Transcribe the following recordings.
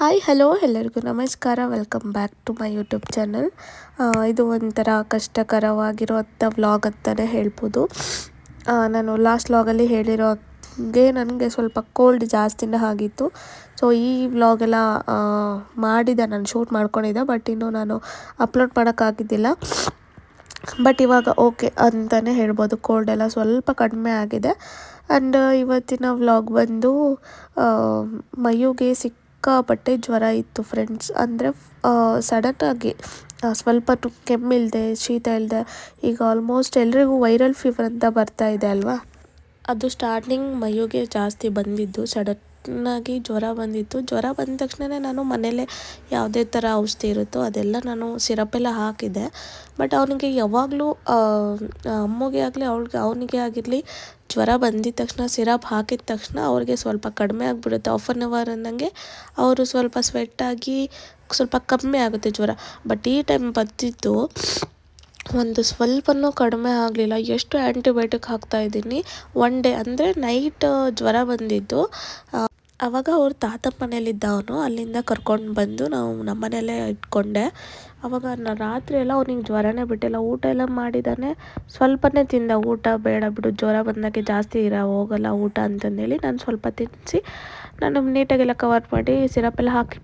Hi hello ಎಲ್ಲರಿಗೂ ನಮಸ್ಕಾರ. Welcome back to my YouTube channel. ಇದು ಒಂಥರ ಕಷ್ಟಕರವಾಗಿರುವಂಥ ವ್ಲಾಗ್ ಅಂತಲೇ ಹೇಳ್ಬೋದು. ನಾನು ಲಾಸ್ಟ್ ವ್ಲಾಗಲ್ಲಿ ಹೇಳಿರೋ ಹಾಗೆ ನನಗೆ ಸ್ವಲ್ಪ ಕೋಲ್ಡ್ ಜಾಸ್ತಿನೇ ಆಗಿತ್ತು. ಸೊ ಈ ವ್ಲಾಗೆಲ್ಲ ಮಾಡಿದೆ, ನಾನು ಶೂಟ್ ಮಾಡ್ಕೊಂಡಿದ್ದೆ, ಬಟ್ ಇನ್ನೂ ನಾನು ಅಪ್ಲೋಡ್ ಮಾಡೋಕ್ಕಾಗಿದ್ದಿಲ್ಲ. ಬಟ್ ಇವಾಗ ಓಕೆ ಅಂತಲೇ ಹೇಳ್ಬೋದು, ಕೋಲ್ಡ್ ಎಲ್ಲ ಸ್ವಲ್ಪ ಕಡಿಮೆ ಆಗಿದೆ. ಆ್ಯಂಡ್ ಇವತ್ತಿನ ವ್ಲಾಗ್ ಬಂದು ಮಯುಗೆ ಸಿಕ್ಕಾಪಟ್ಟೆ ಜ್ವರ ಇತ್ತು ಫ್ರೆಂಡ್ಸ್. ಅಂದರೆ ಸಡನ್ನಾಗಿ ಸ್ವಲ್ಪ ಕೆಮ್ಮಿಲ್ಲದೆ, ಶೀತ ಇಲ್ಲದೆ, ಈಗ ಆಲ್ಮೋಸ್ಟ್ ಎಲ್ರಿಗೂ ವೈರಲ್ ಫೀವರ್ ಅಂತ ಬರ್ತಾ ಇದೆ ಅಲ್ವಾ. ಅದು ಸ್ಟಾರ್ಟಿಂಗ್ ಮಯುಗೆ ಜಾಸ್ತಿ ಬಂದಿದ್ದು, ಸಡನ್ನಾಗಿ ಜ್ವರ ಬಂದಿತ್ತು. ಜ್ವರ ಬಂದ ತಕ್ಷಣ ನಾನು ಮನೇಲೇ ಯಾವುದೇ ಥರ ಔಷಧಿ ಇರುತ್ತೋ ಅದೆಲ್ಲ ನಾನು ಸಿರಪೆಲ್ಲ ಹಾಕಿದ್ದೆ. ಬಟ್ ಅವನಿಗೆ ಯಾವಾಗಲೂ ಅಮ್ಮಗೆ ಆಗಲಿ ಅವನಿಗೆ ಆಗಿರಲಿ ಜ್ವರ ಬಂದಿದ ತಕ್ಷಣ ಸಿರಪ್ ಹಾಕಿದ ತಕ್ಷಣ ಅವ್ರಿಗೆ ಸ್ವಲ್ಪ ಕಡಿಮೆ ಆಗಿಬಿಡುತ್ತೆ. 1 ಅನ್ನಂಗೆ ಅವರು ಸ್ವಲ್ಪ ಸ್ವೆಟ್ಟಾಗಿ ಸ್ವಲ್ಪ ಕಮ್ಮಿ ಆಗುತ್ತೆ ಜ್ವರ. ಬಟ್ ಈ ಟೈಮ್ ಬಂದಿದ್ದು ಒಂದು ಸ್ವಲ್ಪನೂ ಕಡಿಮೆ ಆಗಲಿಲ್ಲ. ಎಷ್ಟು ಆ್ಯಂಟಿಬಯೋಟಿಕ್ ಹಾಕ್ತಾಯಿದ್ದೀನಿ. 1 ಡೇ ಅಂದರೆ ನೈಟ್ ಜ್ವರ ಬಂದಿದ್ದು. ಆವಾಗ ಅವ್ರ ತಾತ ಮನೇಲಿದ್ದ ಅವನು, ಅಲ್ಲಿಂದ ಕರ್ಕೊಂಡು ಬಂದು ನಾವು ನಮ್ಮ ಮನೆಯಲ್ಲೇ ಇಟ್ಕೊಂಡೆ. ಆವಾಗ ರಾತ್ರಿ ಎಲ್ಲ ಅವ್ನಿಗೆ ಜ್ವರನೇ ಬಿಟ್ಟಿಲ್ಲ. ಊಟ ಎಲ್ಲ ಮಾಡಿದ್ದಾನೆ, ಸ್ವಲ್ಪನೇ ತಿಂದ. ಊಟ ಬೇಡ ಬಿಡು, ಜ್ವರ ಬಂದಾಗೆ ಜಾಸ್ತಿ ಹೋಗಲ್ಲ ಊಟ ಅಂತಂದೇಳಿ ನಾನು ಸ್ವಲ್ಪ ತಿನ್ನಿಸಿ ನಾನು ನೀಟಾಗೆಲ್ಲ ಕವರ್ ಮಾಡಿ ಸಿರಪೆಲ್ಲ ಹಾಕಿ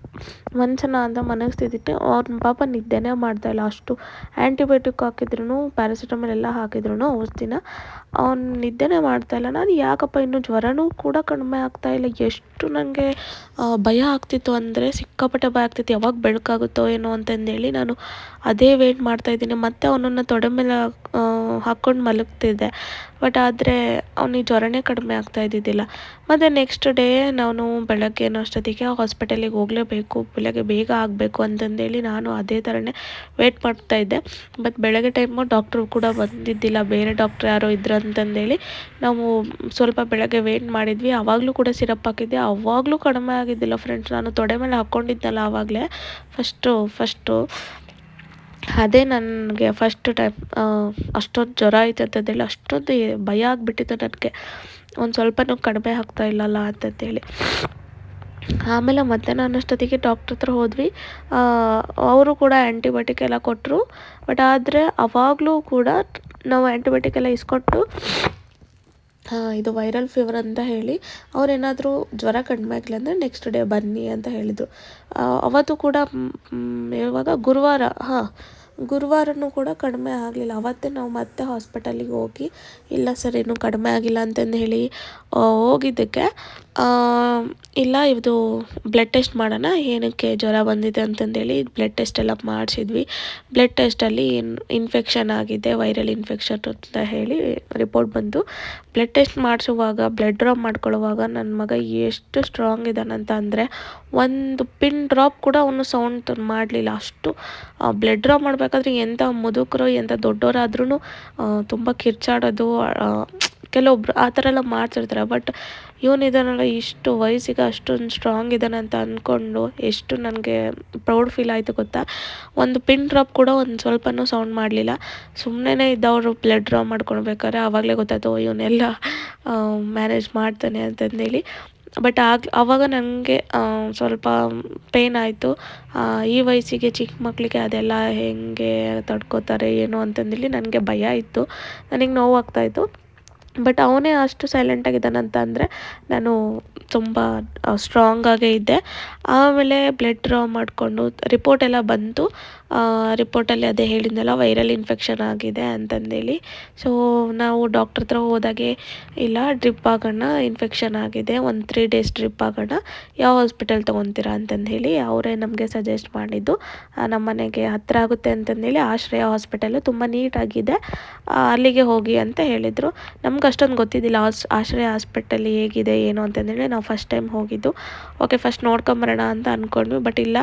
ಮಂಚನ ಅಂತ ಮನಗಿಸ್ತಿದ್ದಿಟ್ಟೆ. ಅವ್ನ ಪಾಪ ನಿದ್ದೆನೇ ಮಾಡ್ತಾಯಿಲ್ಲ. ಅಷ್ಟು ಆ್ಯಂಟಿಬಯೋಟಿಕ್ ಹಾಕಿದ್ರು, ಪ್ಯಾರಾಸಿಟಮಾಲ್ ಎಲ್ಲ ಹಾಕಿದ್ರು ಔಷಧಿನ, ಅವ್ನು ನಿದ್ದೆನೇ ಮಾಡ್ತಾಯಿಲ್ಲ. ನಾನು ಯಾಕಪ್ಪ ಇನ್ನೂ ಜ್ವರನೂ ಕೂಡ ಕಡಿಮೆ ಆಗ್ತಾಯಿಲ್ಲ. ಎಷ್ಟು ನನಗೆ ಭಯ ಆಗ್ತಿತ್ತು ಅಂದರೆ ಸಿಕ್ಕಾಪಟ್ಟೆ ಭಯ ಆಗ್ತಿತ್ತು, ಯಾವಾಗ ಬೆಳಕಾಗುತ್ತೋ ಏನೋ ಅಂತಂದೇಳಿ ನಾನು ಅದೇ ವೇಟ್ ಮಾಡ್ತಾಯಿದ್ದೀನಿ. ಮತ್ತು ಅವನನ್ನು ತೊಡೆ ಮೇಲೆ ಹಾಕ್ಕೊಂಡು ಮಲಗ್ತಿದ್ದೆ. ಬಟ್ ಆದರೆ ಅವನಿಗೆ ಜ್ವರನೇ ಕಡಿಮೆ ಆಗ್ತಾ ಇದ್ದಿದ್ದಿಲ್ಲ. ಮತ್ತು ನೆಕ್ಸ್ಟ್ ಡೇ ನಾನು ಬೆಳಗ್ಗೆ ಅಷ್ಟೊತ್ತಿಗೆ ಹಾಸ್ಪಿಟಲಿಗೆ ಹೋಗಲೇಬೇಕು, ಬೆಳಗ್ಗೆ ಬೇಗ ಆಗಬೇಕು ಅಂತಂದೇಳಿ ನಾನು ಅದೇ ಥರನೇ ವೇಟ್ ಮಾಡ್ತಾಯಿದ್ದೆ. ಬಟ್ ಬೆಳಗ್ಗೆ ಟೈಮು ಡಾಕ್ಟ್ರು ಕೂಡ ಬಂದಿದ್ದಿಲ್ಲ, ಬೇರೆ ಡಾಕ್ಟ್ರ್ ಯಾರೋ ಇದ್ರು ಅಂತಂದೇಳಿ ನಾವು ಸ್ವಲ್ಪ ಬೆಳಗ್ಗೆ ವೇಟ್ ಮಾಡಿದ್ವಿ. ಆವಾಗಲೂ ಕೂಡ ಸಿರಪ್ ಹಾಕಿದ್ದೆ, ಆವಾಗಲೂ ಕಡಿಮೆ ಆಗಿದ್ದಿಲ್ಲ ಫ್ರೆಂಡ್ಸ್. ನಾನು ತೊಡೆ ಮೇಲೆ ಹಾಕ್ಕೊಂಡಿದ್ನಲ್ಲ ಆವಾಗಲೇ ಫಸ್ಟು ಅದೇ ನನಗೆ ಫಸ್ಟ್ ಟೈಮ್ ಅಷ್ಟೊಂದು ಜ್ವರ ಐತೆ ಅಂತಂದೇಳಿ ಅಷ್ಟೊಂದು ಭಯ ಆಗಿಬಿಟ್ಟಿತ್ತು ನನಗೆ, ಒಂದು ಸ್ವಲ್ಪನೂ ಕಡಿಮೆ ಆಗ್ತಾ ಇಲ್ಲಲ್ಲ ಅಂತಂದೇಳಿ. ಆಮೇಲೆ ಮತ್ತೆ ನಾನು ಅಷ್ಟೊತ್ತಿಗೆ ಡಾಕ್ಟ್ರ್ ಹತ್ರ ಹೋದ್ವಿ. ಅವರು ಕೂಡ ಆ್ಯಂಟಿಬಯೋಟಿಕ್ ಎಲ್ಲ ಕೊಟ್ಟರು. ಬಟ್ ಆದರೆ ಆವಾಗಲೂ ಕೂಡ ನಾವು ಆ್ಯಂಟಿಬಯೋಟಿಕ್ ಎಲ್ಲ ಇಸ್ಕೊಟ್ಟು ಇದು ವೈರಲ್ ಫೀವರ್ ಅಂತ ಹೇಳಿ ಅವರೇನಾದರೂ ಜ್ವರ ಕಡಿಮೆ ಆಗಿಲ್ಲ ಅಂದರೆ ನೆಕ್ಸ್ಟ್ ಡೇ ಬನ್ನಿ ಅಂತ ಹೇಳಿದರು. ಅವತ್ತು ಕೂಡ ಯಾವಾಗ ಗುರುವಾರನೂ ಕೂಡ ಕಡಿಮೆ ಆಗಲಿಲ್ಲ. ಅವತ್ತೇ ನಾವು ಮತ್ತೆ ಹಾಸ್ಪಿಟಲಿಗೆ ಹೋಗಿ ಇಲ್ಲ ಸರ್ ಇನ್ನೂ ಕಡಿಮೆ ಆಗಿಲ್ಲ ಅಂತಂದು ಹೇಳಿ ಹೋಗಿದ್ದಕ್ಕೆ ಇಲ್ಲ ಇದು ಬ್ಲಡ್ ಟೆಸ್ಟ್ ಮಾಡೋಣ, ಏನಕ್ಕೆ ಜ್ವರ ಬಂದಿದೆ ಅಂತಂದೇಳಿ ಬ್ಲಡ್ ಟೆಸ್ಟ್ ಎಲ್ಲ ಮಾಡಿಸಿದ್ವಿ. ಬ್ಲಡ್ ಟೆಸ್ಟಲ್ಲಿ ಇನ್ಫೆಕ್ಷನ್ ಆಗಿದೆ, ವೈರಲ್ ಇನ್ಫೆಕ್ಷನ್ ಅಂತ ಹೇಳಿ ರಿಪೋರ್ಟ್ ಬಂತು. ಬ್ಲಡ್ ಟೆಸ್ಟ್ ಮಾಡಿಸುವಾಗ, ಬ್ಲಡ್ ಡ್ರಾಪ್ ಮಾಡ್ಕೊಳ್ಳುವಾಗ ನನ್ನ ಮಗ ಎಷ್ಟು ಸ್ಟ್ರಾಂಗ್ ಇದ್ದಾನಂತ ಅಂದರೆ ಒಂದು ಪಿನ್ ಡ್ರಾಪ್ ಕೂಡ ಅವನು ಸೌಂಡ್ ಮಾಡಲಿಲ್ಲ. ಅಷ್ಟು ಬ್ಲಡ್ ಡ್ರಾಪ್ ಮಾಡಬೇಕಾದ್ರೆ ಎಂಥ ಮುದುಕರು ಎಂಥ ದೊಡ್ಡವರಾದ್ರೂ ತುಂಬ ಕಿರ್ಚಾಡೋದು, ಕೆಲವೊಬ್ರು ಆ ಥರ ಎಲ್ಲ ಮಾಡ್ತಿರ್ತಾರೆ. ಬಟ್ ಇವನಿದ್ದಾನಲ್ಲ ಇಷ್ಟು ವಯಸ್ಸಿಗೆ ಅಷ್ಟೊಂದು ಸ್ಟ್ರಾಂಗ್ ಇದ್ದಾನೆ ಅಂತ ಅಂದ್ಕೊಂಡು ಎಷ್ಟು ನನಗೆ ಪ್ರೌಡ್ ಫೀಲ್ ಆಯಿತು ಗೊತ್ತಾ. ಒಂದು ಪಿನ್ ಡ್ರಾಪ್ ಕೂಡ ಒಂದು ಸ್ವಲ್ಪನೂ ಸೌಂಡ್ ಮಾಡಲಿಲ್ಲ. ಸುಮ್ಮನೆ ಇದ್ದವರು ಬ್ಲಡ್ ಡ್ರಾ ಮಾಡ್ಕೊಳ್ಬೇಕಾದ್ರೆ ಆವಾಗಲೇ ಗೊತ್ತಾಯ್ತು ಇವನ್ನೆಲ್ಲ ಮ್ಯಾನೇಜ್ ಮಾಡ್ತಾನೆ ಅಂತಂದೇಳಿ. ಬಟ್ ಆವಾಗ ನನಗೆ ಸ್ವಲ್ಪ ಪೇನ್ ಆಯಿತು. ಈ ವಯಸ್ಸಿಗೆ ಚಿಕ್ಕ ಮಕ್ಕಳಿಗೆ ಅದೆಲ್ಲ ಹೇಗೆ ತಡ್ಕೋತಾರೆ ಏನೋ ಅಂತಂದೇಳಿ ನನಗೆ ಭಯ ಇತ್ತು, ನನಗೆ ನೋವಾಗ್ತಾಯಿತ್ತು. ಬಟ್ ಅವನೇ ಅಷ್ಟು ಸೈಲೆಂಟಾಗಿದ್ದಾನಂತ ಅಂದರೆ ನಾನು ತುಂಬ ಸ್ಟ್ರಾಂಗಾಗೇ ಇದ್ದೆ. ಆಮೇಲೆ ಬ್ಲಡ್ ಡ್ರಾ ಮಾಡಿಕೊಂಡು ರಿಪೋರ್ಟ್ ಎಲ್ಲ ಬಂತು. ರಿಪೋರ್ಟಲ್ಲಿ ಅದೇ ಹೇಳಿದ್ನಲ್ಲ ವೈರಲ್ ಇನ್ಫೆಕ್ಷನ್ ಆಗಿದೆ ಅಂತಂದೇಳಿ. ಸೊ ನಾವು ಡಾಕ್ಟ್ರ್ ಹತ್ರ ಹೋದಾಗೆ ಇಲ್ಲ ಡ್ರಿಪ್ ಆಗೋಣ, ಇನ್ಫೆಕ್ಷನ್ ಆಗಿದೆ, ಒಂದು 3 ಡೇಸ್ ಡ್ರಿಪ್ ಆಗೋಣ, ಯಾವ ಹಾಸ್ಪಿಟಲ್ ತೊಗೊತೀರಾ ಅಂತಂದು ಹೇಳಿ ಅವರೇ ನಮಗೆ ಸಜೆಸ್ಟ್ ಮಾಡಿದ್ದು. ನಮ್ಮ ಮನೆಗೆ ಹತ್ತಿರ ಆಗುತ್ತೆ ಅಂತಂದೇಳಿ ಆಶ್ರಯ ಹಾಸ್ಪಿಟಲು ತುಂಬ ನೀಟಾಗಿದೆ, ಅಲ್ಲಿಗೆ ಹೋಗಿ ಅಂತ ಹೇಳಿದರು. ನಮ್ಗೆ ಅಷ್ಟೊಂದು ಗೊತ್ತಿದ್ದಿಲ್ಲ ಆಶ್ರಯ ಹಾಸ್ಪಿಟಲ್ ಹೇಗಿದೆ ಏನು ಅಂತಂದೇಳಿ. ನಾವು ಫಸ್ಟ್ ಟೈಮ್ ಹೋಗಿದ್ದು. ಓಕೆ ಫಸ್ಟ್ ನೋಡ್ಕೊಂಬರೋಣ ಅಂತ ಅಂದ್ಕೊಂಡ್ವಿ. ಬಟ್ ಇಲ್ಲ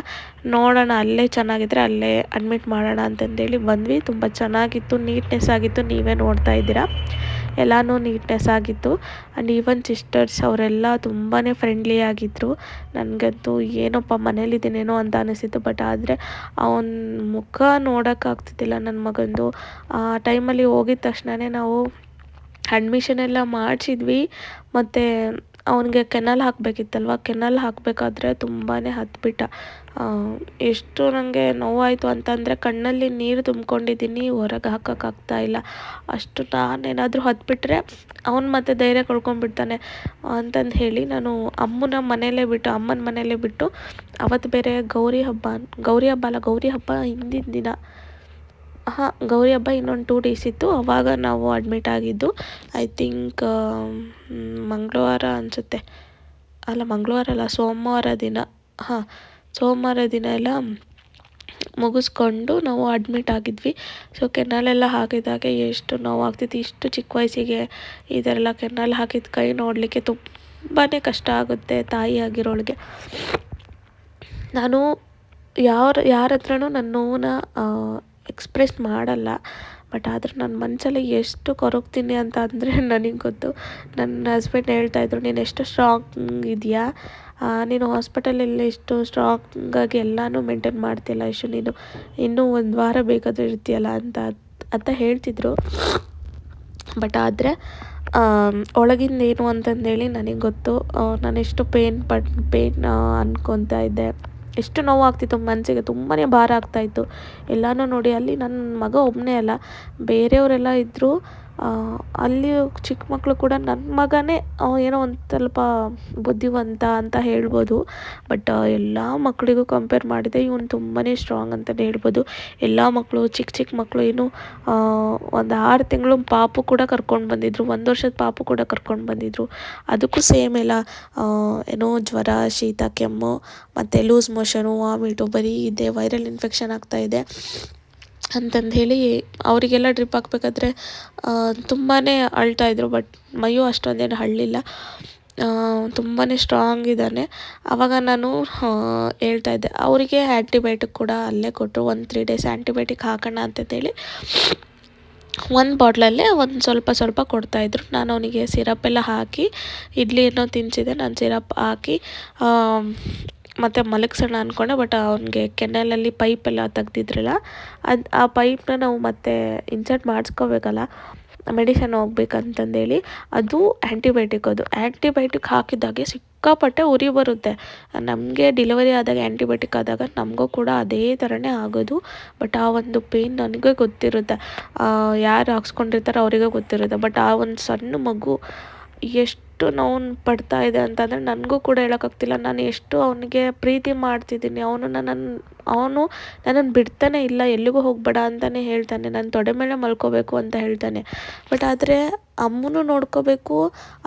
ನೋಡೋಣ ಅಲ್ಲೇ ಚೆನ್ನಾಗಿದ್ದರೆ ಅಲ್ಲೇ ಅಡ್ಮಿಟ್ ಮಾಡೋಣ ಅಂತಂದೇಳಿ ಬಂದ್ವಿ. ತುಂಬ ಚೆನ್ನಾಗಿತ್ತು, ನೀಟ್ನೆಸ್ ಆಗಿತ್ತು, ನೀವೇ ನೋಡ್ತಾ ಇದ್ದೀರಾ ಎಲ್ಲನೂ ನೀಟ್ನೆಸ್ ಆಗಿತ್ತು. ಆ್ಯಂಡ್ ಈವನ್ ಸಿಸ್ಟರ್ಸ್ ಅವರೆಲ್ಲ ತುಂಬಾ ಫ್ರೆಂಡ್ಲಿ ಆಗಿದ್ದರು. ನನಗಂತೂ ಏನಪ್ಪ ಮನೇಲಿದ್ದೀನೇನೋ ಅಂತ ಅನಿಸಿತ್ತು. ಬಟ್ ಆದರೆ ಅವನ ಮುಖ ನೋಡೋಕ್ಕಾಗ್ತಿದ್ದಿಲ್ಲ ನನ್ನ ಮಗಂದು. ಆ ಟೈಮಲ್ಲಿ ಹೋಗಿದ ತಕ್ಷಣವೇ ನಾವು ಅಡ್ಮಿಷನ್ ಎಲ್ಲ ಮಾಡಿಸಿದ್ವಿ. ಮತ್ತು ಅವನಿಗೆ ಕೆನಲ್ ಹಾಕಬೇಕಿತ್ತಲ್ವ, ಕೆನಲ್ ಹಾಕಬೇಕಾದ್ರೆ ತುಂಬಾ ಹತ್ಬಿಟ್ಟ. ಎಷ್ಟು ನನಗೆ ನೋವಾಯಿತು ಅಂತಂದರೆ ಕಣ್ಣಲ್ಲಿ ನೀರು ತುಂಬ್ಕೊಂಡಿದ್ದೀನಿ, ಹೊರಗೆ ಹಾಕೋಕ್ಕಾಗ್ತಾಯಿಲ್ಲ. ಅಷ್ಟು ನಾನೇನಾದರೂ ಹತ್ಬಿಟ್ರೆ ಅವ್ನು ಮತ್ತೆ ಧೈರ್ಯ ಕಳ್ಕೊಂಡ್ಬಿಡ್ತಾನೆ ಅಂತಂದು ಹೇಳಿ ನಾನು ಅಮ್ಮನ ಮನೆಯಲ್ಲೇ ಬಿಟ್ಟು ಅವತ್ತು ಬೇರೆ ಗೌರಿ ಹಬ್ಬ ಅಲ್ಲ, ಗೌರಿ ಹಬ್ಬ ಹಿಂದಿನ ದಿನ, ಗೌರಿ ಹಬ್ಬ ಇನ್ನೊಂದು 2 ಡೇಸ್ ಇತ್ತು. ಆವಾಗ ನಾವು ಅಡ್ಮಿಟ್ ಆಗಿದ್ದು. ಐ ಥಿಂಕ್ ಮಂಗಳವಾರ ಅನಿಸುತ್ತೆ, ಮಂಗಳವಾರ ಅಲ್ಲ, ಸೋಮವಾರ ದಿನ. ಸೋಮವಾರ ದಿನ ಎಲ್ಲ ಮುಗಿಸ್ಕೊಂಡು ನಾವು ಅಡ್ಮಿಟ್ ಆಗಿದ್ವಿ. ಸೊ ಕೆನಲೆಲ್ಲ ಹಾಕಿದಾಗ ಎಷ್ಟು ನೋವಾಗ್ತಿತ್ತು. ಇಷ್ಟು ಚಿಕ್ಕ ವಯಸ್ಸಿಗೆ ಈ ಥರ ಎಲ್ಲ ಕೆನಲ್ ಹಾಕಿದ ಕೈ ನೋಡಲಿಕ್ಕೆ ತುಂಬಾ ಕಷ್ಟ ಆಗುತ್ತೆ ತಾಯಿ ಆಗಿರೋಳಿಗೆ. ನಾನು ಯಾರ ಹತ್ರನೂ ನನ್ನ ನೋವನ್ನ ಎಕ್ಸ್ಪ್ರೆಸ್ ಮಾಡಲ್ಲ. ಬಟ್ ಆದರೂ ನನ್ನ ಮನಸ್ಸಲ್ಲಿ ಎಷ್ಟು ಕೊರಗ್ತೀನಿ ಅಂತ ಅಂದರೆ ನನಗೆ ಗೊತ್ತು. ನನ್ನ ಹಸ್ಬೆಂಡ್ ಹೇಳ್ತಾಯಿದ್ರು, ನೀನು ಎಷ್ಟು ಸ್ಟ್ರಾಂಗ್ ಇದೆಯಾ, ನೀನು ಹಾಸ್ಪಿಟಲಲ್ಲಿ ಎಷ್ಟು ಸ್ಟ್ರಾಂಗಾಗಿ ಎಲ್ಲನೂ ಮೇಂಟೈನ್ ಮಾಡ್ತಿಲ್ಲ, ನೀನು ಇನ್ನೂ 1 ವಾರ ಬೇಕಾದರೂ ಇರ್ತೀಯಲ್ಲ ಅಂತ ಹೇಳ್ತಿದ್ರು. ಬಟ್ ಆದರೆ ಒಳಗಿಂದ ಏನು ಅಂತಂದೇಳಿ ನನಗೆ ಗೊತ್ತು. ನಾನೆಷ್ಟು ಪೇನ್ ಅನ್ಕೊತಾ ಇದ್ದೆ, ಎಷ್ಟು ನೋವಾಗ್ತಿತ್ತು ಮನಸ್ಸಿಗೆ, ತುಂಬಾ ಭಾರ ಆಗ್ತಾಯಿತ್ತು ಎಲ್ಲನೂ ನೋಡಿ. ಅಲ್ಲಿ ನನ್ನ ಮಗ ಒಬ್ಬನೇ ಅಲ್ಲ, ಬೇರೆಯವರೆಲ್ಲ ಇದ್ದರು. ಅಲ್ಲಿ ಚಿಕ್ಕ ಮಕ್ಕಳು ಕೂಡ ನನ್ನ ಮಗನೇ ಏನೋ ಒಂದು ಸ್ವಲ್ಪ ಬುದ್ಧಿವಂತ ಅಂತ ಹೇಳ್ಬೋದು. ಬಟ್ ಎಲ್ಲ ಮಕ್ಕಳಿಗೂ ಕಂಪೇರ್ ಮಾಡಿದೆ ಇವನು ತುಂಬಾ ಸ್ಟ್ರಾಂಗ್ ಅಂತಲೇ ಹೇಳ್ಬೋದು. ಎಲ್ಲ ಮಕ್ಕಳು ಚಿಕ್ಕ ಮಕ್ಕಳು ಏನು ಒಂದು 6 ತಿಂಗಳು ಪಾಪು ಕೂಡ ಕರ್ಕೊಂಡು ಬಂದಿದ್ರು, 1 ವರ್ಷದ ಪಾಪು ಕೂಡ ಕರ್ಕೊಂಡು ಬಂದಿದ್ರು. ಅದಕ್ಕೂ ಸೇಮ್ ಎಲ್ಲ ಏನೋ ಜ್ವರ, ಶೀತ, ಕೆಮ್ಮು ಮತ್ತು ಲೂಸ್ ಮೋಷನು, ವಾಮಿಟು, ಬರೀ ಇದೆ, ವೈರಲ್ ಇನ್ಫೆಕ್ಷನ್ ಆಗ್ತಾಯಿದೆ ಅಂತಂದು ಹೇಳಿ ಅವರಿಗೆಲ್ಲ ಡ್ರಿಪ್ ಹಾಕಬೇಕಾದ್ರೆ ತುಂಬಾ ಅಳ್ತಾಯಿದ್ರು. ಬಟ್ ಮೈಯೂ ಅಷ್ಟೊಂದೇನು ಅಳ್ಳಿಲ್ಲ, ತುಂಬಾ ಸ್ಟ್ರಾಂಗ್ ಇದ್ದಾನೆ. ಆವಾಗ ನಾನು ಹೇಳ್ತಾಯಿದ್ದೆ ಅವರಿಗೆ. ಆ್ಯಂಟಿಬಯೋಟಿಕ್ ಕೂಡ ಅಲ್ಲೇ ಕೊಟ್ಟರು. 1-3 ಡೇಸ್ ಆ್ಯಂಟಿಬಯೋಟಿಕ್ ಹಾಕೋಣ ಅಂತಂದೇಳಿ 1 ಬಾಟ್ಲಲ್ಲೇ ಒಂದು ಸ್ವಲ್ಪ ಕೊಡ್ತಾಯಿದ್ರು. ನಾನು ಅವನಿಗೆ ಸಿರಪ್ ಎಲ್ಲ ಹಾಕಿ, ಇಡ್ಲಿ ಏನೋ ತಿನ್ನಿಸಿದೆ, ನಾನು ಸಿರಪ್ ಹಾಕಿ ಮತ್ತು ಮಲಗಿಸೋಣ ಅಂದ್ಕೊಂಡೆ. ಬಟ್ ಅವನಿಗೆ ಕೆನಲಲ್ಲಿ ಪೈಪೆಲ್ಲ ತೆಗ್ದಿದ್ರಲ್ಲ, ಆ ಪೈಪ್ನ ನಾವು ಮತ್ತೆ ಇನ್ಸರ್ಟ್ ಮಾಡಿಸ್ಕೋಬೇಕಲ್ಲ, ಮೆಡಿಸನ್ ಹೋಗ್ಬೇಕಂತಂದೇಳಿ. ಅದು ಆ್ಯಂಟಿಬಯೋಟಿಕ್ ಹಾಕಿದಾಗೆ ಸಿಕ್ಕಾಪಟ್ಟೆ ಉರಿ ಬರುತ್ತೆ. ನಮಗೆ ಡೆಲಿವರಿ ಆದಾಗ ಆ್ಯಂಟಿಬಯೋಟಿಕ್ ಆದಾಗ ನಮಗೂ ಕೂಡ ಅದೇ ಥರನೇ ಆಗೋದು. ಬಟ್ ಆ ಒಂದು ಪೇಯ್ನ್ ನನಗೆ ಗೊತ್ತಿರುತ್ತೆ, ಯಾರು ಹಾಕ್ಸ್ಕೊಂಡಿರ್ತಾರೋ ಅವರಿಗೆ ಗೊತ್ತಿರುತ್ತೆ. ಬಟ್ ಆ ಒಂದು ಸಣ್ಣ ಮಗು ಎಷ್ಟು ನೋವು ಪಡ್ತಾ ಇದೆ ಅಂತಂದರೆ ನನಗೂ ಕೂಡ ಹೇಳೋಕ್ಕಾಗ್ತಿಲ್ಲ. ನಾನು ಎಷ್ಟು ಅವನಿಗೆ ಪ್ರೀತಿ ಮಾಡ್ತಿದ್ದೀನಿ. ಅವನು ನನ್ನನ್ನು ಬಿಡ್ತಾನೆ ಇಲ್ಲ, ಎಲ್ಲಿಗೂ ಹೋಗಬೇಡ ಅಂತಲೇ ಹೇಳ್ತಾನೆ, ನನ್ನ ತೊಡೆ ಮೇಲೆ ಮಲ್ಕೋಬೇಕು ಅಂತ ಹೇಳ್ತಾನೆ. ಬಟ್ ಆದರೆ ಅಮ್ಮನೂ ನೋಡ್ಕೋಬೇಕು,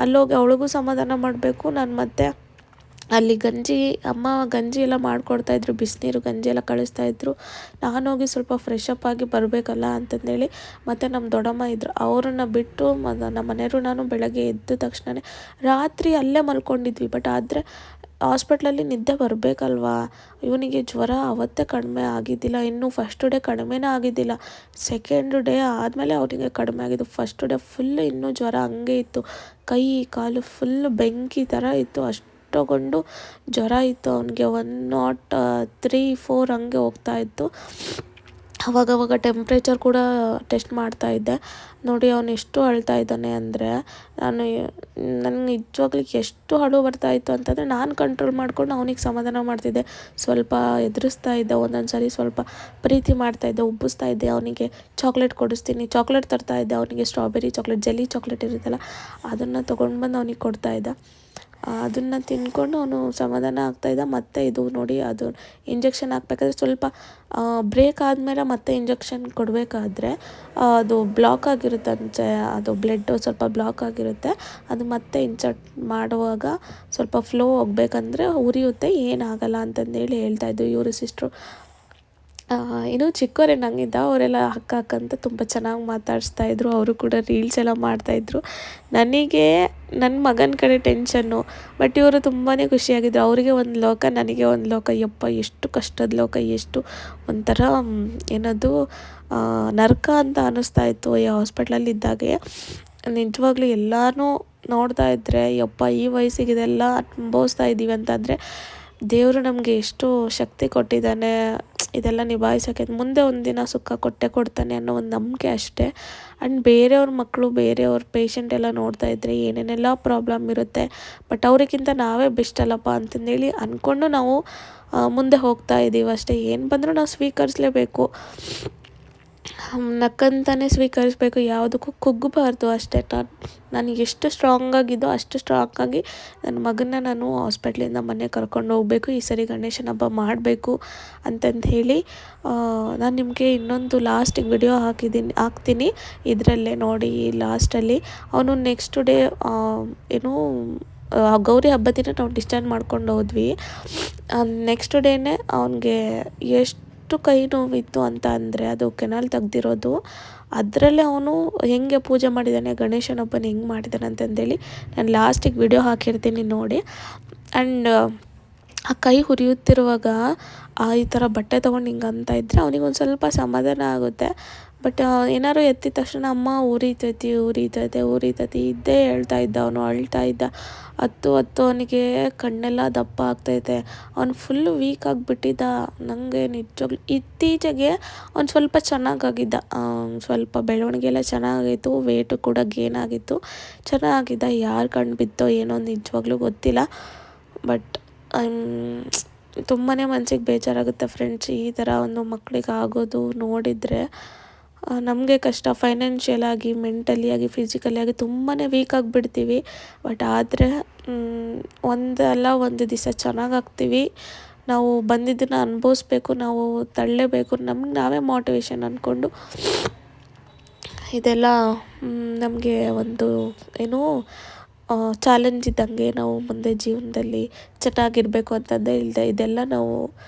ಅಲ್ಲೋಗಿ ಅವಳಿಗೂ ಸಮಾಧಾನ ಮಾಡಬೇಕು. ನಾನು ಮತ್ತೆ ಅಲ್ಲಿ ಅಮ್ಮ ಗಂಜಿ ಎಲ್ಲ ಮಾಡಿಕೊಡ್ತಾಯಿದ್ರು, ಬಿಸಿನೀರು ಗಂಜಿ ಎಲ್ಲ ಕಳಿಸ್ತಾಯಿದ್ರು. ನಾನೋಗಿ ಸ್ವಲ್ಪ ಫ್ರೆಶ್ ಅಪ್ ಆಗಿ ಬರಬೇಕಲ್ಲ ಅಂತಂದೇಳಿ ಮತ್ತು ನಮ್ಮ ದೊಡ್ಡಮ್ಮ ಇದ್ದರು, ಅವರನ್ನು ಬಿಟ್ಟು ನಮ್ಮ ಮನೆಯವರು ನಾನು ಬೆಳಗ್ಗೆ ಎದ್ದ ತಕ್ಷಣ ರಾತ್ರಿ ಅಲ್ಲೇ ಮಲ್ಕೊಂಡಿದ್ವಿ. ಬಟ್ ಆದರೆ ಹಾಸ್ಪಿಟ್ಲಲ್ಲಿ ನಿದ್ದೆ ಬರಬೇಕಲ್ವಾ. ಇವನಿಗೆ ಜ್ವರ ಅವತ್ತೇ ಕಡಿಮೆ ಆಗಿದ್ದಿಲ್ಲ, ಇನ್ನು ಫಸ್ಟ್ ಡೇ ಕಡಿಮೆನೇ ಆಗಿದ್ದಿಲ್ಲ. ಸೆಕೆಂಡ್ ಡೇ ಆದಮೇಲೆ ಅವನಿಗೆ ಕಡಿಮೆ ಆಗಿದ್ದು. ಫಸ್ಟ್ ಡೇ ಫುಲ್ ಇನ್ನೂ ಜ್ವರ ಹಂಗೆ ಇತ್ತು, ಕೈ ಕಾಲು ಫುಲ್ ಬೆಂಕಿ ಥರ ಇತ್ತು, ಅಷ್ಟೊಂದು ಜ್ವರ ಇತ್ತು ಅವನಿಗೆ. 103-4 ಹಂಗೆ ಹೋಗ್ತಾಯಿತ್ತು. ಅವಾಗವಾಗ ಟೆಂಪ್ರೇಚರ್ ಕೂಡ ಟೆಸ್ಟ್ ಮಾಡ್ತಾಯಿದ್ದೆ. ನೋಡಿ ಅವನು ಎಷ್ಟು ಅಳ್ತಾ ಇದ್ದಾನೆ ಅಂದರೆ, ನನಗೆ ನಿಜವಾಗ್ಲೂ ಎಷ್ಟು ಅಳು ಬರ್ತಾಯಿತ್ತು ಅಂತಂದರೆ ನಾನು ಕಂಟ್ರೋಲ್ ಮಾಡ್ಕೊಂಡು ಅವನಿಗೆ ಸಮಾಧಾನ ಮಾಡ್ತಿದ್ದೆ. ಸ್ವಲ್ಪ ಎದುರಿಸ್ತಾ ಇದ್ದೆ, ಒಂದೊಂದು ಸಾರಿ ಸ್ವಲ್ಪ ಪ್ರೀತಿ ಮಾಡ್ತಾಯಿದ್ದೆ, ಉಬ್ಬಿಸ್ತಾ ಇದ್ದೆ. ಅವನಿಗೆ ಚಾಕ್ಲೇಟ್ ಕೊಡಿಸ್ತೀನಿ, ಚಾಕ್ಲೇಟ್ ತರ್ತಾಯಿದ್ದೆ ಅವನಿಗೆ, ಸ್ಟ್ರಾಬೆರಿ ಚಾಕ್ಲೇಟ್, ಜೆಲ್ಲಿ ಚಾಕ್ಲೇಟ್ ಇರುತ್ತಲ್ಲ ಅದನ್ನು ತೊಗೊಂಡು ಬಂದು ಅವನಿಗೆ ಕೊಡ್ತಾಯಿದ್ದೆ. ಅದನ್ನು ತಿಂದ್ಕೊಂಡು ಅವನು ಸಮಾಧಾನ ಆಗ್ತಾಯಿದ್ದ. ಮತ್ತು ಇದು ನೋಡಿ, ಅದು ಇಂಜೆಕ್ಷನ್ ಹಾಕಬೇಕಾದ್ರೆ ಸ್ವಲ್ಪ ಬ್ರೇಕ್ ಆದಮೇಲೆ ಮತ್ತೆ ಇಂಜೆಕ್ಷನ್ ಕೊಡಬೇಕಾದ್ರೆ ಅದು ಬ್ಲಾಕ್ ಆಗಿರುತ್ತಂತೆ, ಅದು ಬ್ಲಡ್ಡು ಸ್ವಲ್ಪ ಬ್ಲಾಕ್ ಆಗಿರುತ್ತೆ. ಅದು ಮತ್ತೆ ಇನ್ಸರ್ಟ್ ಮಾಡುವಾಗ ಸ್ವಲ್ಪ ಫ್ಲೋ ಹೋಗ್ಬೇಕಂದ್ರೆ ಉರಿಯುತ್ತೆ, ಏನಾಗಲ್ಲ ಅಂತಂದೇಳಿ ಹೇಳ್ತಾಯಿದ್ರು ಇವರು ಸಿಸ್ಟ್ರು. ಇನ್ನೂ ಚಿಕ್ಕವರೇ ನಂಗಿದ್ದ, ಅವರೆಲ್ಲ ಅಕ್ಕ ತುಂಬ ಚೆನ್ನಾಗಿ ಮಾತಾಡಿಸ್ತಾಯಿದ್ರು. ಅವರು ಕೂಡ ರೀಲ್ಸ್ ಎಲ್ಲ ಮಾಡ್ತಾಯಿದ್ರು. ನನಗೆ ನನ್ನ ಮಗನ ಕಡೆ ಟೆನ್ಷನ್ನು, ಬಟ್ ಇವರು ತುಂಬಾ ಖುಷಿಯಾಗಿದ್ದರು. ಅವರಿಗೆ ಒಂದು ಲೋಕ, ನನಗೆ ಒಂದು ಲೋಕ. ಯಪ್ಪ ಎಷ್ಟು ಕಷ್ಟದ ಲೋಕ, ಎಷ್ಟು ಒಂಥರ ಏನದು ನರಕ ಅಂತ ಅನ್ನಿಸ್ತಾಯಿತ್ತು ಈ ಹಾಸ್ಪಿಟ್ಲಲ್ಲಿ ಇದ್ದಾಗೆ. ನಿಜವಾಗ್ಲೂ ಎಲ್ಲನೂ ನೋಡ್ತಾ ಇದ್ದರೆ ಯಪ್ಪ ಈ ವಯಸ್ಸಿಗೆ ಇದೆಲ್ಲ ಅನುಭವಿಸ್ತಾ ಇದ್ದೀವಿ ಅಂತಂದರೆ ದೇವರು ನಮಗೆ ಎಷ್ಟು ಶಕ್ತಿ ಕೊಟ್ಟಿದ್ದಾನೆ, ಇದೆಲ್ಲ ನಿಭಾಯಿಸೋಕ್ಕೆ ಮುಂದೆ ಒಂದಿನ ಸುಖ ಕೊಟ್ಟೆ ಕೊಡ್ತಾನೆ ಅನ್ನೋ ಒಂದು ನಂಬಿಕೆ ಅಷ್ಟೇ. ಆ್ಯಂಡ್ ಬೇರೆಯವ್ರ ಮಕ್ಕಳು ಬೇರೆಯವ್ರ ಪೇಷಂಟ್ ಎಲ್ಲ ನೋಡ್ತಾ ಇದ್ದರೆ ಏನೇನೆಲ್ಲ ಪ್ರಾಬ್ಲಮ್ ಇರುತ್ತೆ, ಬಟ್ ಅವರಿಗಿಂತ ನಾವೇ ಬೆಸ್ಟ್ ಅಲ್ಲಪ್ಪ ಅಂತಂದೇಳಿ ಅಂದ್ಕೊಂಡು ನಾವು ಮುಂದೆ ಹೋಗ್ತಾ ಇದ್ದೀವಿ ಅಷ್ಟೇ. ಏನು ಬಂದರೂ ನಾವು ಸ್ವೀಕರಿಸಲೇಬೇಕು, ನಕ್ಕಂತಾನೆ ಸ್ವೀಕರಿಸಬೇಕು, ಯಾವುದಕ್ಕೂ ಕುಗ್ಗಬಾರ್ದು ಅಷ್ಟೇ. ನಾನು ಎಷ್ಟು ಸ್ಟ್ರಾಂಗಾಗಿದ್ದೋ ಅಷ್ಟು ಸ್ಟ್ರಾಂಗಾಗಿ ನನ್ನ ಮಗನ್ನ ನಾನು ಹಾಸ್ಪಿಟ್ಲಿಂದ ಮನೆಗೆ ಕರ್ಕೊಂಡು ಹೋಗಬೇಕು, ಈ ಸರಿ ಗಣೇಶನ ಹಬ್ಬ ಮಾಡಬೇಕು ಅಂತಂದು ಹೇಳಿ ನಾನು ನಿಮಗೆ ಇನ್ನೊಂದು ಲಾಸ್ಟಿಗೆ ವಿಡಿಯೋ ಹಾಕ್ತೀನಿ. ಇದರಲ್ಲೇ ನೋಡಿ, ಲಾಸ್ಟಲ್ಲಿ ಅವನು ನೆಕ್ಸ್ಟ್ ಡೇ ಏನು ಗೌರಿ ಹಬ್ಬದ ದಿನ ನಾವು ಡಿಸ್ಚಾರ್ಜ್ ಮಾಡ್ಕೊಂಡು ಹೋದ್ವಿ. ನೆಕ್ಸ್ಟ್ ಡೇನೇ ಅವನಿಗೆ ಎಷ್ಟು ಕೈ ನೋವಿತ್ತು ಅಂತ ಅಂದರೆ, ಅದು ಕೆನಾಲ್ ತೆಗ್ದಿರೋದು, ಅದರಲ್ಲೇ ಅವನು ಹೆಂಗೆ ಪೂಜೆ ಮಾಡಿದ್ದಾನೆ, ಗಣೇಶನ ಹಬ್ಬನ ಹೆಂಗೆ ಮಾಡಿದ್ದಾನೆ ಅಂತಂದೇಳಿ ನಾನು ಲಾಸ್ಟಿಗೆ ವಿಡಿಯೋ ಹಾಕಿರ್ತೀನಿ ನೋಡಿ. ಆ್ಯಂಡ್ ಆ ಕೈ ಹುರಿಯುತ್ತಿರುವಾಗ ಈ ಥರ ಬಟ್ಟೆ ತೊಗೊಂಡು ಹಿಂಗೆ ಅಂತ ಇದ್ದರೆ ಅವನಿಗೊಂದು ಸ್ವಲ್ಪ ಸಮಾಧಾನ ಆಗುತ್ತೆ. ಬಟ್ ಏನಾದ್ರು ಎತ್ತಿದ ತಕ್ಷಣ ಅಮ್ಮ ಉರಿತೈತಿ ಇದ್ದೇ ಹೇಳ್ತಾ ಇದ್ದ, ಅವನು ಅಳ್ತಾ ಇದ್ದ. ಹತ್ತು ಅವನಿಗೆ ಕಣ್ಣೆಲ್ಲ ದಪ್ಪ ಆಗ್ತೈತೆ, ಅವನು ಫುಲ್ಲು ವೀಕ್ ಆಗಿಬಿಟ್ಟಿದ್ದ. ನನಗೆ ನಿಜವಾಗ್ಲೂ ಇತ್ತೀಚೆಗೆ ಅವ್ನು ಸ್ವಲ್ಪ ಚೆನ್ನಾಗಾಗಿದ್ದ, ಸ್ವಲ್ಪ ಬೆಳವಣಿಗೆ ಎಲ್ಲ ಚೆನ್ನಾಗಿತ್ತು, ವೇಟು ಕೂಡ ಗೇನ್ ಆಗಿತ್ತು, ಚೆನ್ನಾಗಿದ್ದ. ಯಾರು ಕಣ್ಣು ಬಿತ್ತೋ ಏನೋ ನಿಜವಾಗ್ಲೂ ಗೊತ್ತಿಲ್ಲ. ಬಟ್ ತುಂಬಾ ಮನಸ್ಸಿಗೆ ಬೇಜಾರಾಗುತ್ತೆ ಫ್ರೆಂಡ್ಸ್, ಈ ಥರ ಒಂದು ಮಕ್ಕಳಿಗೆ ಆಗೋದು ನೋಡಿದರೆ. ನಮಗೆ ಕಷ್ಟ, ಫೈನಾನ್ಷಿಯಲ್ ಆಗಿ, ಮೆಂಟಲಿ ಆಗಿ, ಫಿಸಿಕಲಿ ಆಗಿ ತುಂಬಾ ವೀಕ್ ಆಗಿಬಿಡ್ತೀವಿ. ಬಟ್ ಆದರೆ ಒಂದಲ್ಲ ಒಂದು ದಿವಸ ಚೆನ್ನಾಗಾಗ್ತೀವಿ. ನಾವು ಬಂದಿದ್ದನ್ನು ಅನುಭವಿಸ್ಬೇಕು, ನಾವು ತಳ್ಳಲೇಬೇಕು, ನಮ್ಗೆ ನಾವೇ ಮೋಟಿವೇಶನ್ ಅಂದ್ಕೊಂಡು ಇದೆಲ್ಲ ನಮಗೆ ಒಂದು ಏನೋ ಚಾಲೆಂಜ್ ಇದ್ದಂಗೆ. ನಾವು ಮುಂದೆ ಜೀವನದಲ್ಲಿ ಚೆನ್ನಾಗಿರಬೇಕು ಅಂತಂದೇ ಇದೆಲ್ಲ ನಾವು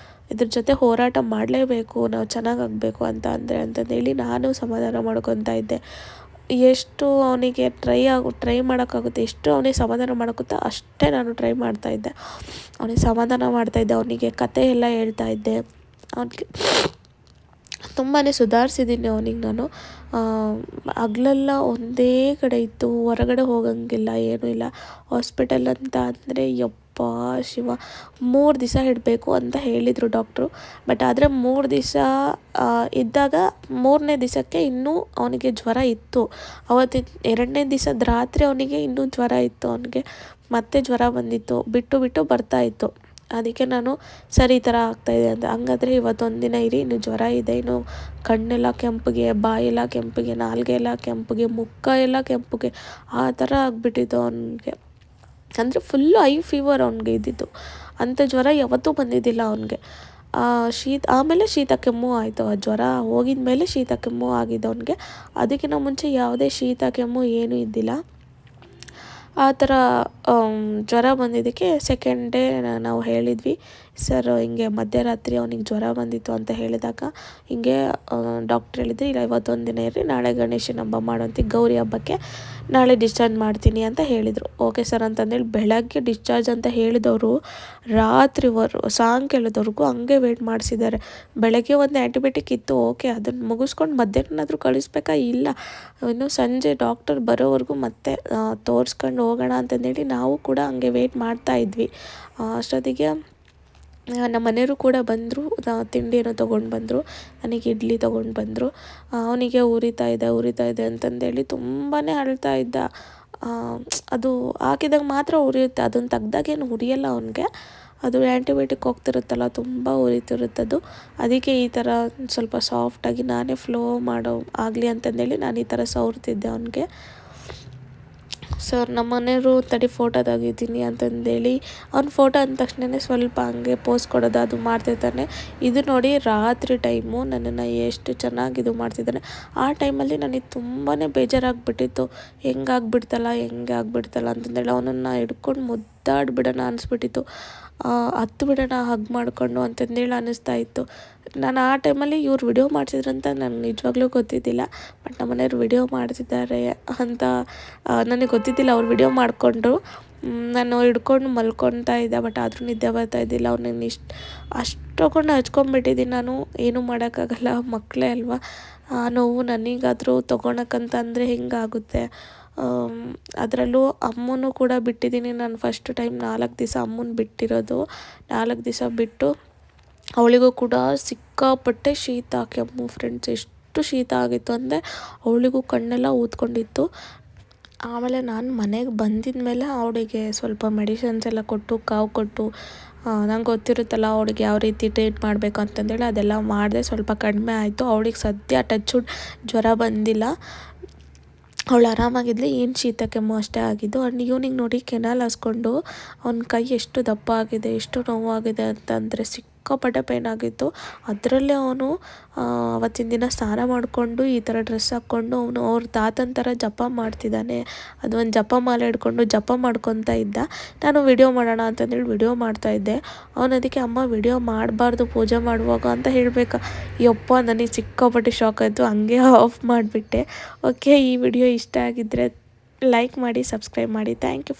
ಇದ್ರ ಜೊತೆ ಹೋರಾಟ ಮಾಡಲೇಬೇಕು, ನಾವು ಚೆನ್ನಾಗಾಗಬೇಕು ಅಂತಂದೇಳಿ ನಾನು ಸಮಾಧಾನ ಮಾಡ್ಕೊತಾ ಇದ್ದೆ. ಎಷ್ಟು ಅವನಿಗೆ ಟ್ರೈ ಮಾಡೋಕ್ಕಾಗುತ್ತೆ, ಎಷ್ಟು ಅವನಿಗೆ ಸಮಾಧಾನ ಮಾಡೋಕ್ಕುತ್ತೋ ಅಷ್ಟೇ ನಾನು ಟ್ರೈ ಮಾಡ್ತಾಯಿದ್ದೆ. ಅವನಿಗೆ ಸಮಾಧಾನ ಮಾಡ್ತಾಯಿದ್ದೆ, ಅವನಿಗೆ ಕತೆ ಎಲ್ಲ ಹೇಳ್ತಾಯಿದ್ದೆ. ಅವನಿಗೆ ತುಂಬಾ ಸುಧಾರಿಸಿದ್ದೀನಿ ಅವನಿಗೆ ನಾನು. ಹಗಲೆಲ್ಲ ಒಂದೇ ಕಡೆ ಇತ್ತು, ಹೊರಗಡೆ ಹೋಗಂಗಿಲ್ಲ, ಏನೂ ಇಲ್ಲ. ಹಾಸ್ಪಿಟಲ್ ಅಂತ ಅಂದರೆ ಶಿವ 3 ದಿವಸ ಇಡಬೇಕು ಅಂತ ಹೇಳಿದರು ಡಾಕ್ಟ್ರು. ಬಟ್ ಆದರೆ 3 ದಿವಸ ಇದ್ದಾಗ 3ನೇ ದಿವಸಕ್ಕೆ ಇನ್ನೂ ಅವನಿಗೆ ಜ್ವರ ಇತ್ತು. ಅವತ್ತಿನ 2ನೇ ದಿವಸದ ರಾತ್ರಿ ಅವನಿಗೆ ಇನ್ನೂ ಜ್ವರ ಇತ್ತು. ಅವನಿಗೆ ಮತ್ತೆ ಜ್ವರ ಬಂದಿತ್ತು, ಬಿಟ್ಟು ಬರ್ತಾಯಿತ್ತು. ಅದಕ್ಕೆ ನಾನು ಸರಿ ಈ ಥರ ಆಗ್ತಾಯಿದೆ ಅಂತ, ಹಂಗಾದರೆ ಇವತ್ತೊಂದಿನ ಇರಿ, ಇನ್ನು ಜ್ವರ ಇದೆ, ಇನ್ನು ಕಣ್ಣೆಲ್ಲ ಕೆಂಪಿಗೆ, ಬಾಯೆಲ್ಲ ಕೆಂಪಿಗೆ, ನಾಲಿಗೆ ಎಲ್ಲ ಕೆಂಪಿಗೆ, ಮುಖ ಎಲ್ಲ ಕೆಂಪಿಗೆ, ಆ ಥರ ಆಗಿಬಿಟ್ಟಿತ್ತು ಅವನಿಗೆ. ಅಂದರೆ ಫುಲ್ಲು ಐ ಫೀವರ್ ಅವನಿಗೆ ಇದ್ದಿದ್ದು. ಅಂಥ ಜ್ವರ ಯಾವತ್ತೂ ಬಂದಿದ್ದಿಲ್ಲ ಅವನಿಗೆ. ಆಮೇಲೆ ಶೀತ ಕೆಮ್ಮು ಆಯಿತು. ಆ ಜ್ವರ ಹೋಗಿದ ಮೇಲೆ ಶೀತ ಕೆಮ್ಮು ಆಗಿದ್ದು ಅವನಿಗೆ. ಅದಕ್ಕಿಂತ ಮುಂಚೆ ಯಾವುದೇ ಶೀತ ಕೆಮ್ಮು ಏನೂ ಇದ್ದಿಲ್ಲ. ಆ ಥರ ಜ್ವರ ಬಂದಿದ್ದಕ್ಕೆ ಸೆಕೆಂಡ್ ಡೇ ನಾವು ಹೇಳಿದ್ವಿ, ಸರ್ ಹಿಂಗೆ ಮಧ್ಯರಾತ್ರಿ ಅವನಿಗೆ ಜ್ವರ ಬಂದಿತ್ತು ಅಂತ ಹೇಳಿದಾಗ ಹಿಂಗೆ ಡಾಕ್ಟ್ರ್ ಹೇಳಿದ್ರು, ಇಲ್ಲ ಇವತ್ತೊಂದು ದಿನ ಇರ್ರಿ, ನಾಳೆ ಗಣೇಶನ ಹಬ್ಬ ಮಾಡುವಂತೆ, ಗೌರಿ ಹಬ್ಬಕ್ಕೆ ನಾಳೆ ಡಿಸ್ಚಾರ್ಜ್ ಮಾಡ್ತೀನಿ ಅಂತ ಹೇಳಿದರು. ಓಕೆ ಸರ್ ಅಂತಂದೇಳಿ ಬೆಳಗ್ಗೆ ಡಿಸ್ಚಾರ್ಜ್ ಅಂತ ಹೇಳಿದವರು ಸಾಯಂಕಾಲದವರೆಗೂ ಹಂಗೆ ವೇಟ್ ಮಾಡಿಸಿದ್ದಾರೆ. ಬೆಳಗ್ಗೆ ಒಂದು ಆ್ಯಂಟಿಬಯೋಟಿಕ್ ಇತ್ತು, ಓಕೆ, ಅದನ್ನು ಮುಗಿಸ್ಕೊಂಡು ಮಧ್ಯಾಹ್ನನಾದರೂ ಕಳಿಸ್ಬೇಕಾ? ಇಲ್ಲ, ಇನ್ನು ಸಂಜೆ ಡಾಕ್ಟರ್ ಬರೋವರೆಗೂ ಮತ್ತೆ ತೋರಿಸ್ಕೊಂಡು ಹೋಗೋಣ ಅಂತಂದೇಳಿ ನಾವು ಕೂಡ ಹಂಗೆ ವೇಟ್ ಮಾಡ್ತಾಯಿದ್ವಿ. ಅಷ್ಟೊತ್ತಿಗೆ ನಮ್ಮ ಮನೆಯವರು ಕೂಡ ಬಂದರು, ತಿಂಡಿ ಏನೋ ತೊಗೊಂಡು ಬಂದರು, ನನಗೆ ಇಡ್ಲಿ ತೊಗೊಂಡು ಬಂದರು. ಅವನಿಗೆ ಉರಿತಾ ಇದೆ ಅಂತಂದೇಳಿ ತುಂಬಾ ಅಳ್ತಾ ಇದ್ದ. ಅದು ಹಾಕಿದಾಗ ಮಾತ್ರ ಉರಿಯುತ್ತೆ, ಅದನ್ನು ತೆಗ್ದಾಗೇನು ಉರಿಯಲ್ಲ ಅವನಿಗೆ. ಅದು ಆ್ಯಂಟಿಬಯೋಟಿಕ್ ಹೋಗ್ತಿರುತ್ತಲ್ಲ, ತುಂಬ ಉರಿತಿರುತ್ತದು. ಅದಕ್ಕೆ ಈ ಥರ ಸ್ವಲ್ಪ ಸಾಫ್ಟಾಗಿ ನಾನೇ ಫ್ಲೋ ಆಗಲಿ ಅಂತಂದೇಳಿ ನಾನು ಈ ಥರ ಸವರ್ತಿದ್ದೆ ಅವನಿಗೆ. ಸರ್ ನಮ್ಮ ಮನೆಯವರು ತಡಿ ಫೋಟೋ ತೆಗಿತೀನಿ ಅಂತಂದೇಳಿ ಅವ್ನ ಫೋಟೋ ಅಂದ ತಕ್ಷಣ ಸ್ವಲ್ಪ ಹಂಗೆ ಪೋಸ್ ಕೊಡೋದು ಅದು ಮಾಡ್ತಿರ್ತಾನೆ. ಇದು ನೋಡಿ ರಾತ್ರಿ ಟೈಮು ನನ್ನನ್ನು ಎಷ್ಟು ಚೆನ್ನಾಗಿ ಇದು ಮಾಡ್ತಿದ್ದಾನೆ. ಆ ಟೈಮಲ್ಲಿ ನನಗೆ ತುಂಬಾ ಬೇಜಾರಾಗ್ಬಿಟ್ಟಿತ್ತು, ಹೆಂಗೆ ಆಗ್ಬಿಡ್ತಲ್ಲ ಅಂತಂದೇಳಿ ಅವನನ್ನು ಹಿಡ್ಕೊಂಡು ಮುದ್ದಾಡ್ಬಿಡೋಣ ಅನಿಸ್ಬಿಟ್ಟಿತ್ತು, ಹತ್ತು ಬಿಡೋಣ ಹಗ್ ಮಾಡಿಕೊಂಡು ಅಂತಂದೇಳಿ ಅನ್ನಿಸ್ತಾ ಇತ್ತು. ನಾನು ಆ ಟೈಮಲ್ಲಿ ಇವ್ರು ವಿಡಿಯೋ ಮಾಡ್ತಿದ್ರಂತ ನನಗೆ ನಿಜವಾಗ್ಲೂ ಗೊತ್ತಿದ್ದಿಲ್ಲ. ಬಟ್ ನಮ್ಮ ಮನೆಯವ್ರು ವಿಡಿಯೋ ಮಾಡ್ತಿದ್ದಾರೆ ಅಂತ ನನಗೆ ಗೊತ್ತಿದ್ದಿಲ್ಲ. ಅವ್ರು ವಿಡಿಯೋ ಮಾಡಿಕೊಂಡ್ರು, ನಾನು ಹಿಡ್ಕೊಂಡು ಮಲ್ಕೊತಾ ಇದ್ದೆ. ಬಟ್ ಆದರೂ ನಿದ್ದೆ ಬರ್ತಾ ಇದ್ದಿಲ್ಲ. ಅವ್ರನ್ನ ಅಷ್ಟೊಂದು ಹಚ್ಕೊಂಡ್ಬಿಟ್ಟಿದ್ದೀನಿ ನಾನು. ಏನೂ ಮಾಡೋಕ್ಕಾಗಲ್ಲ, ಮಕ್ಕಳೇ ಅಲ್ವಾ. ಆ ನೋವು ನನಗಾದರೂ ತೊಗೊಳಕ್ಕಂತಂದರೆ ಹೆಂಗಾಗುತ್ತೆ. ಅದರಲ್ಲೂ ಅಮ್ಮನೂ ಕೂಡ ಬಿಟ್ಟಿದ್ದೀನಿ ನಾನು. ಫಸ್ಟ್ ಟೈಮ್ 4 ದಿವಸ ಅಮ್ಮನ ಬಿಟ್ಟಿರೋದು. 4 ದಿವಸ ಬಿಟ್ಟು ಅವಳಿಗೂ ಕೂಡ ಸಿಕ್ಕಾಪಟ್ಟೆ ಶೀತ, ಕೆಮ್ಮು ಫ್ರೆಂಡ್ಸ್. ಎಷ್ಟು ಶೀತ ಆಗಿತ್ತು ಅಂದರೆ ಅವಳಿಗೂ ಕಣ್ಣೆಲ್ಲ ಊದ್ಕೊಂಡಿತ್ತು. ಆಮೇಲೆ ನಾನು ಮನೆಗೆ ಬಂದಿದ ಮೇಲೆ ಅವಳಿಗೆ ಸ್ವಲ್ಪ ಮೆಡಿಷನ್ಸ್ ಎಲ್ಲ ಕೊಟ್ಟು ಕಾವು ಕೊಟ್ಟು ನಂಗೆ ಗೊತ್ತಿರುತ್ತಲ್ಲ ಅವಳಿಗೆ ಯಾವ ರೀತಿ ಟ್ರೀಟ್ ಮಾಡಬೇಕು ಅಂತಂದೇಳಿ ಅದೆಲ್ಲ ಮಾಡಿದೆ. ಸ್ವಲ್ಪ ಕಡಿಮೆ ಆಯಿತು. ಅವಳಿಗೆ ಸದ್ಯ ಟಚ್ಚು ಜ್ವರ ಬಂದಿಲ್ಲ, ಅವಳು ಆರಾಮಾಗಿದ್ಲು. ಏನು ಶೀತ ಕೆಮ್ಮು ಅಷ್ಟೇ ಆಗಿದ್ದು. ಆ್ಯಂಡ್ ಇವನಿಗೆ ನೋಡಿ ಕೆನಾಲ್ ಹಾಸ್ಕೊಂಡು ಅವನ ಕೈ ಎಷ್ಟು ದಪ್ಪ ಆಗಿದೆ, ಎಷ್ಟು ನೋವಾಗಿದೆ ಅಂತಂದರೆ ಸಿಕ್ಕಾಪಟ್ಟೆ ಪೇನ್ ಆಗಿತ್ತು. ಅದರಲ್ಲೇ ಅವನು ಅವತ್ತಿನ ದಿನ ಸ್ನಾನ ಮಾಡಿಕೊಂಡು ಈ ಥರ ಡ್ರೆಸ್ ಹಾಕ್ಕೊಂಡು ಅವನು ಅವ್ರ ತಾತನ ಥರ ಜಪ ಮಾಡ್ತಿದ್ದಾನೆ. ಅದು ಒಂದು ಜಪ ಮಾಲೆ ಹಿಡ್ಕೊಂಡು ಜಪ ಮಾಡ್ಕೊತಾ ಇದ್ದ. ನಾನು ವಿಡಿಯೋ ಮಾಡೋಣ ಅಂತಂದೇಳಿ ವಿಡಿಯೋ ಮಾಡ್ತಾಯಿದ್ದೆ. ಅವನು ಅದಕ್ಕೆ ಅಮ್ಮ ವಿಡಿಯೋ ಮಾಡಬಾರ್ದು ಪೂಜೆ ಮಾಡುವಾಗ ಅಂತ ಹೇಳಬೇಕಾ. ಯಪ್ಪ ನನಗೆ ಸಿಕ್ಕಾಪಟ್ಟೆ ಶಾಕ್ ಆಯಿತು, ಹಂಗೆ ಆಫ್ ಮಾಡಿಬಿಟ್ಟೆ. ಓಕೆ, ಈ ವಿಡಿಯೋ ಇಷ್ಟ ಆಗಿದ್ದರೆ ಲೈಕ್ ಮಾಡಿ, ಸಬ್ಸ್ಕ್ರೈಬ್ ಮಾಡಿ. Thank you.